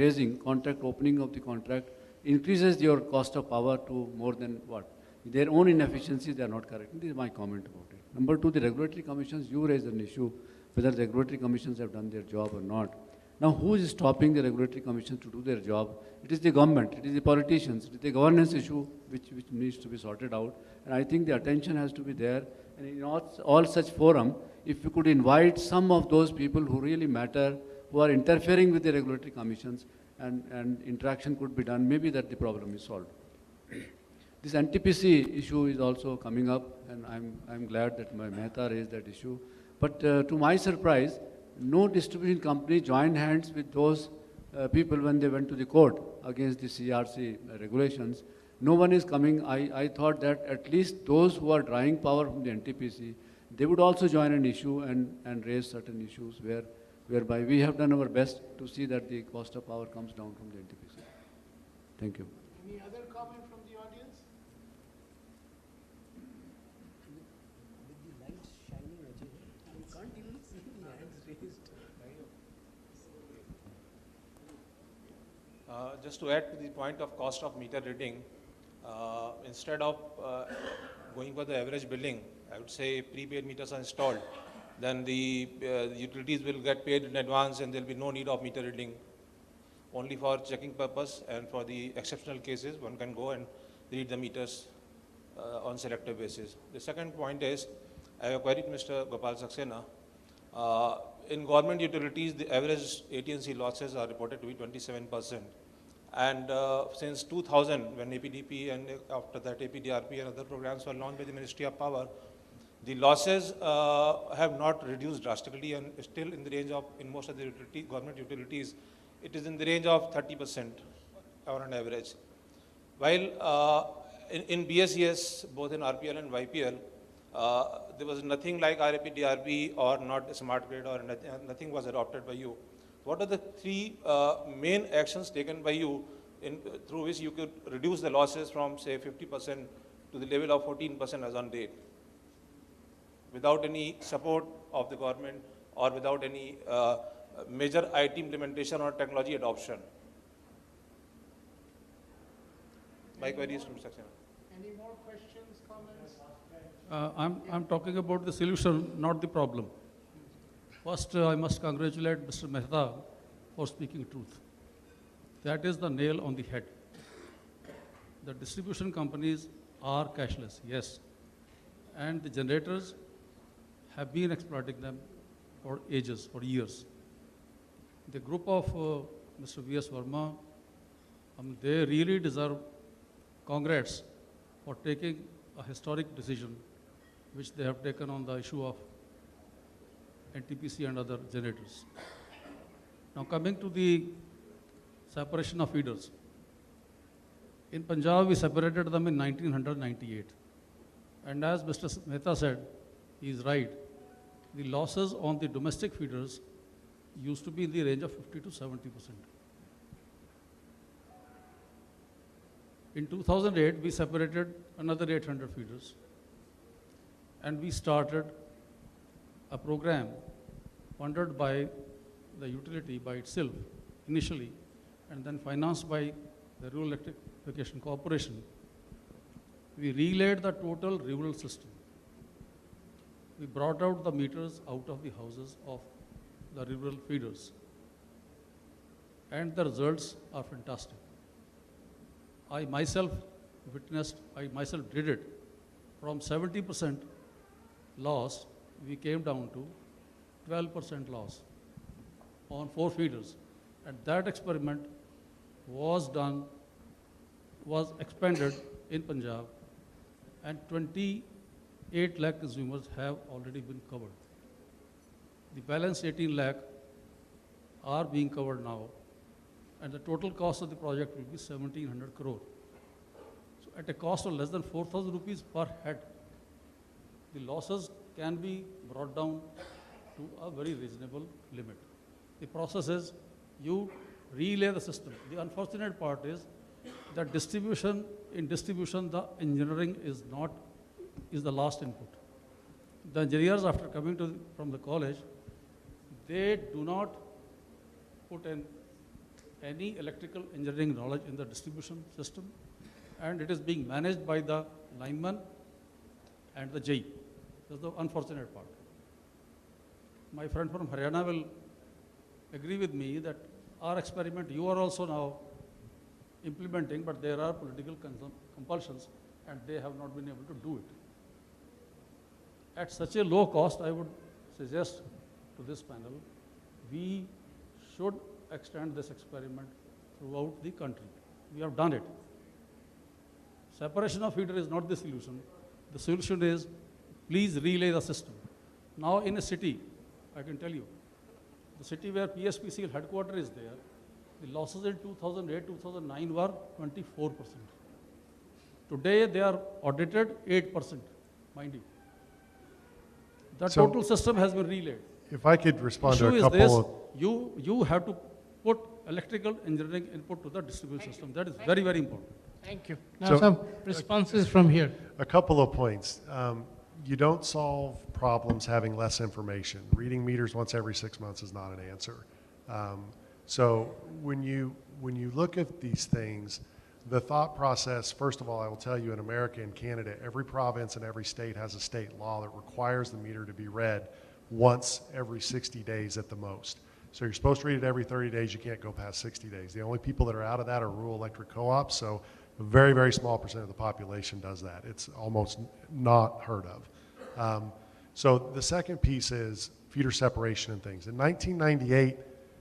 opening of the contract increases your cost of power to more than what? Their own inefficiencies, they are not correcting. This is my comment about it. Number two, the regulatory commissions, you raised an issue whether the regulatory commissions have done their job or not. Now, who is stopping the regulatory commissions to do their job? It is the government, it is the politicians, it is the governance issue which needs to be sorted out. And I think the attention has to be there. And in all such forum, if you could invite some of those people who really matter, who are interfering with the regulatory commissions, and interaction could be done, maybe that the problem is solved. This NTPC issue is also coming up, and I'm glad that my Mehta raised that issue. But to my surprise, no distribution company joined hands with those people when they went to the court against the CRC regulations. No one is coming. I thought that at least those who are drawing power from the NTPC, they would also join an issue and raise certain issues whereby we have done our best to see that the cost of power comes down from the NTPC. Thank you. Any other comment from the audience? Just to add to the point of cost of meter reading, instead of going for the average billing, I would say prepaid meters are installed, then the utilities will get paid in advance and there will be no need of meter reading. Only for checking purpose and for the exceptional cases, one can go and read the meters on selective basis. The second point is, I have queried Mr. Gopal Saxena. In government utilities, the average AT&C losses are reported to be 27%. And since 2000, when APDP and after that APDRP and other programs were launched by the Ministry of Power, the losses have not reduced drastically and still in the range of, in most of the government utilities, it is in the range of 30% on an average. While in BSES, both in RPL and YPL, there was nothing like RAP, DRP or not a smart grid or nothing was adopted by you. What are the three main actions taken by you through which you could reduce the losses from say 50% to the level of 14% as on date, without any support of the government or without any major IT implementation or technology adoption? My query is from Saxena. Any more questions, comments? I'm talking about the solution, not the problem. First, I must congratulate Mr. Mehta for speaking truth. That is the nail on the head. The distribution companies are cashless, yes. And the generators have been exploiting them for ages, for years. The group of Mr. V.S. Verma, they really deserve congrats for taking a historic decision which they have taken on the issue of NTPC and other generators. Now coming to the separation of feeders. In Punjab, we separated them in 1998. And as Mr. Mehta said, he is right. The losses on the domestic feeders used to be in the range of 50 to 70%. In 2008, we separated another 800 feeders. And we started a program funded by the utility by itself initially, and then financed by the Rural Electrification Corporation. We relayed the total rural system. We brought out the meters out of the houses of the rural feeders. And the results are fantastic. I myself witnessed, I myself did it. From 70% loss, we came down to 12% loss on 4 feeders. And that experiment was done, was expanded in Punjab, and 28 lakh consumers have already been covered. The balance 18 lakh are being covered now, and the total cost of the project will be 1,700 crore. So at a cost of less than 4,000 rupees per head, the losses can be brought down to a very reasonable limit. The process is you relay the system. The unfortunate part is that in distribution, the engineering is the last input. The engineers, after coming from the college, they do not put in any electrical engineering knowledge in the distribution system, and it is being managed by the lineman and the JE. That's the unfortunate part. My friend from Haryana will agree with me that our experiment you are also now implementing, but there are political compulsions and they have not been able to do it. At such a low cost, I would suggest to this panel, we should extend this experiment throughout the country. We have done it. Separation of feeder is not the solution. The solution is please relay the system. Now in a city, I can tell you, the city where PSPCL headquarters is there, the losses in 2008-2009 were 24%. Today they are audited 8%, mind you. The So- total system has been relayed. If I could respond to Issue a is couple this, of, you have to put electrical engineering input to the distribution system. That is very, very important. Thank you. Now So- some responses from here. a couple of points. You don't solve problems having less information. Reading meters once every 6 months is not an answer. So when you look at these things, the thought process, first of all, I will tell you in America and Canada, every province and every state has a state law that requires the meter to be read once every 60 days at the most. So you're supposed to read it every 30 days. You can't go past 60 days. The only people that are out of that are rural electric co-ops. So a very, very small percent of the population does that. It's almost not heard of. So the second piece is feeder separation and things. In 1998,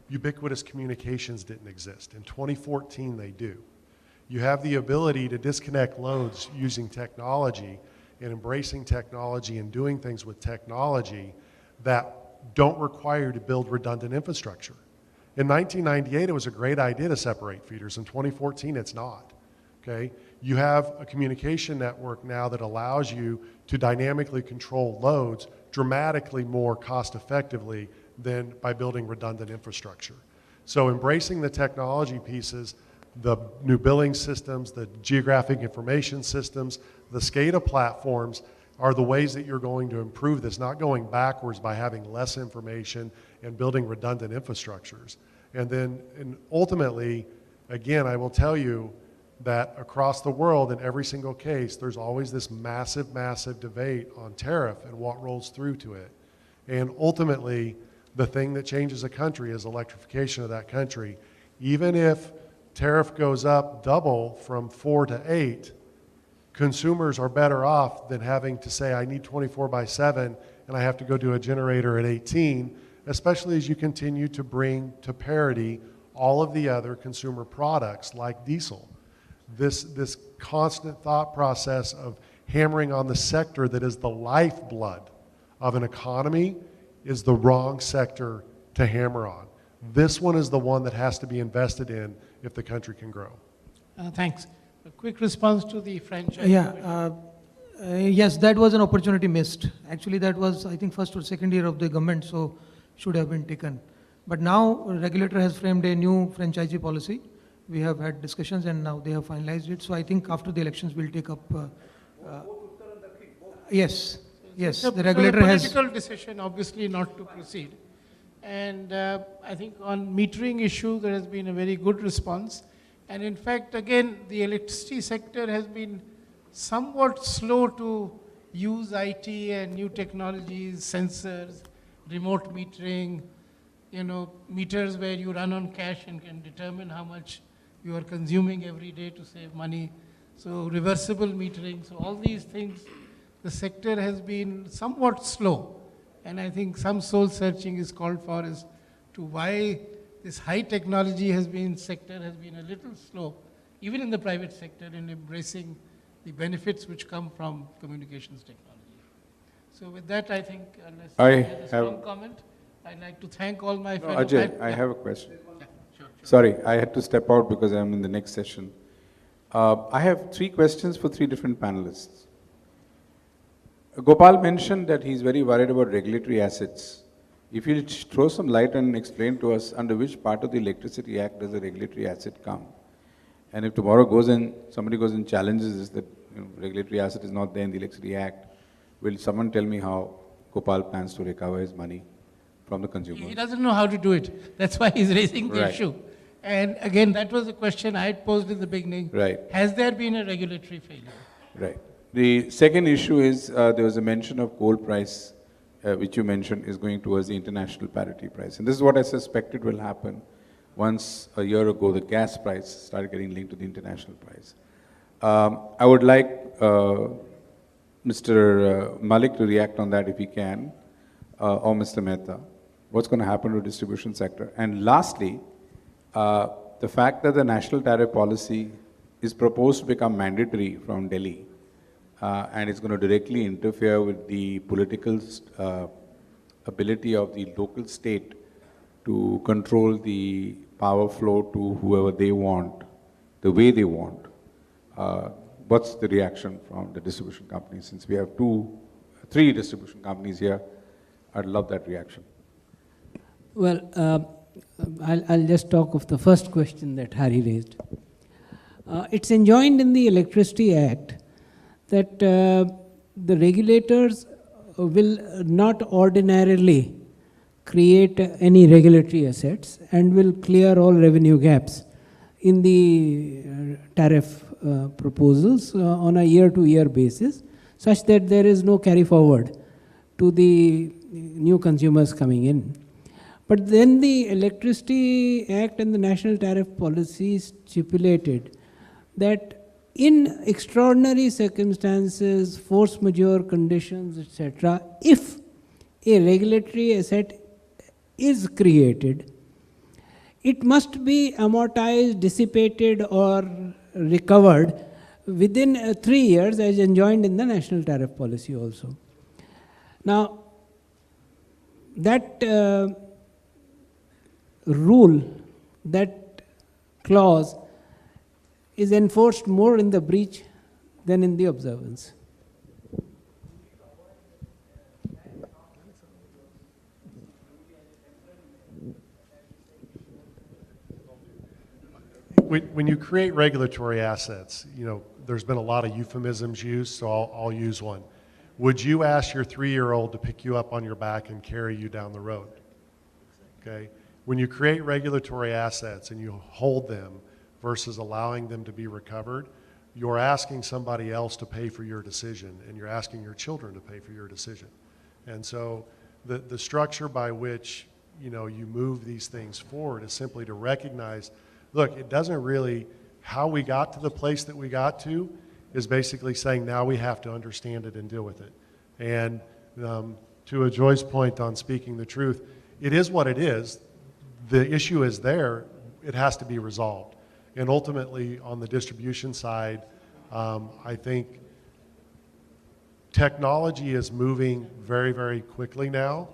ubiquitous communications didn't exist. In 2014, they do. You have the ability to disconnect loads using technology and embracing technology and doing things with technology that don't require you to build redundant infrastructure. In 1998, it was a great idea to separate feeders. In 2014, it's not. Okay? You have a communication network now that allows you to dynamically control loads dramatically more cost effectively than by building redundant infrastructure. So embracing the technology pieces, the new billing systems, the geographic information systems, the SCADA platforms are the ways that you're going to improve this, not going backwards by having less information and building redundant infrastructures. And ultimately, again, I will tell you that across the world, in every single case, there's always this massive, massive debate on tariff and what rolls through to it. And ultimately, the thing that changes a country is electrification of that country. Even if tariff goes up double from 4 to 8, consumers are better off than having to say, I need 24/7 and I have to go do a generator at 18, especially as you continue to bring to parity all of the other consumer products like diesel. This constant thought process of hammering on the sector that is the lifeblood of an economy is the wrong sector to hammer on. This one is the one that has to be invested in if the country can grow. Thanks. A quick response to the franchise. Yes, that was an opportunity missed. Actually, that was, I think, first or second year of the government, so should have been taken. But now, regulator has framed a new franchisee policy. We have had discussions and now they have finalized it. So I think after the elections, we'll take up. Yes, yes, the regulator has. It's a political decision, obviously, not to proceed. And I think on metering issue, there has been a very good response. And in fact, again, the electricity sector has been somewhat slow to use IT and new technologies, sensors, remote metering, meters where you run on cash and can determine how much you are consuming every day to save money. So reversible metering. So all these things, the sector has been somewhat slow. And I think some soul searching is called for as to why this high technology sector has been a little slow, even in the private sector, in embracing the benefits which come from communications technology. So with that, I think, unless you have a strong comment, I'd like to thank all my fellow Ajay, I have a question. Yeah, sure. Sorry, I had to step out because I'm in the next session. I have 3 questions for 3 different panelists. Gopal mentioned that he's very worried about regulatory assets. If you throw some light and explain to us under which part of the Electricity Act does a regulatory asset come? And if tomorrow somebody goes and challenges this, that regulatory asset is not there in the Electricity Act, will someone tell me how Gopal plans to recover his money from the consumer? He doesn't know how to do it. That's why he's raising the Right. issue. And again, that was the question I had posed in the beginning. Right. Has there been a regulatory failure? Right. The second issue is there was a mention of coal price, which you mentioned is going towards the international parity price. And this is what I suspected will happen once a year ago the gas price started getting linked to the international price. I would like Mr. Malik to react on that if he can, or Mr. Mehta. What's going to happen to the distribution sector? And lastly, the fact that the national tariff policy is proposed to become mandatory from Delhi, and it's going to directly interfere with the political ability of the local state to control the power flow to whoever they want, the way they want. What's the reaction from the distribution companies? Since we have 3 distribution companies here, I'd love that reaction. Well, I'll just talk of the first question that Harry raised. It's enjoined in the Electricity Act that the regulators will not ordinarily create any regulatory assets and will clear all revenue gaps in the tariff proposals on a year-to-year basis, such that there is no carry forward to the new consumers coming in. But then the Electricity Act and the National Tariff Policy stipulated that in extraordinary circumstances, force majeure conditions, etc., if a regulatory asset is created, it must be amortized, dissipated, or recovered within 3 years, as enjoined in the National Tariff Policy also. Now, that rule, that clause, is enforced more in the breach than in the observance. When you create regulatory assets, you know, there's been a lot of euphemisms used, so I'll use one. Would you ask your 3-year-old to pick you up on your back and carry you down the road? Okay? When you create regulatory assets and you hold them versus allowing them to be recovered, you're asking somebody else to pay for your decision, and you're asking your children to pay for your decision. And so the structure by which, you know, you move these things forward is simply to recognize, look, it doesn't really, how we got to the place that we got to is basically saying now we have to understand it and deal with it. And to Joy's point on speaking the truth, it is what it is. The issue is there. It has to be resolved. And ultimately, on the distribution side, I think technology is moving very, very quickly now.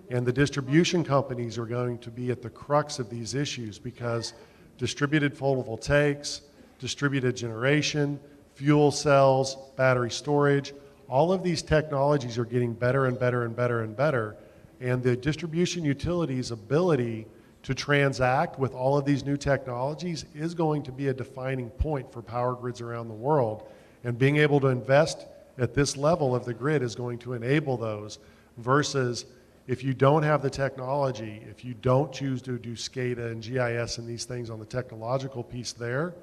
And the distribution companies are going to be at the crux of these issues because distributed photovoltaics, distributed generation, fuel cells, battery storage, all of these technologies are getting better and better and better and better. And the distribution utilities' ability to transact with all of these new technologies is going to be a defining point for power grids around the world. And being able to invest at this level of the grid is going to enable those versus if you don't have the technology, if you don't choose to do SCADA and GIS and these things on the technological piece there,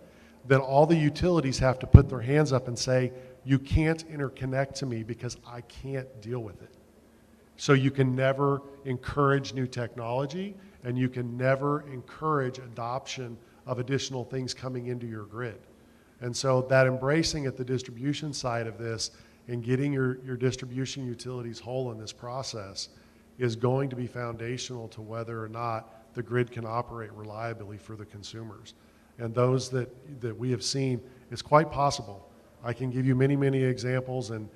then all the utilities have to put their hands up and say, you can't interconnect to me because I can't deal with it. So you can never encourage new technology and you can never encourage adoption of additional things coming into your grid. And so that embracing at the distribution side of this and getting your distribution utilities whole in this process is going to be foundational to whether or not the grid can operate reliably for the consumers. And those that we have seen, it's quite possible. I can give you many, many examples, and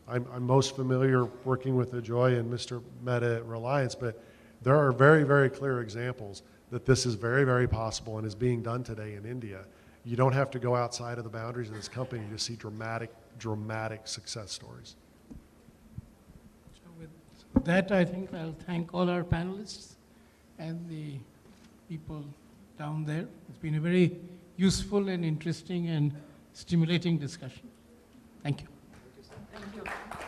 I'm most familiar working with Ajoy and Mr. Mehta at Reliance, but there are very, very clear examples that this is very, very possible and is being done today in India. You don't have to go outside of the boundaries of this company to see dramatic, dramatic success stories. So with that, I think I'll thank all our panelists and the people down there. It's been a very useful and interesting and stimulating discussion. Thank you. Thank you.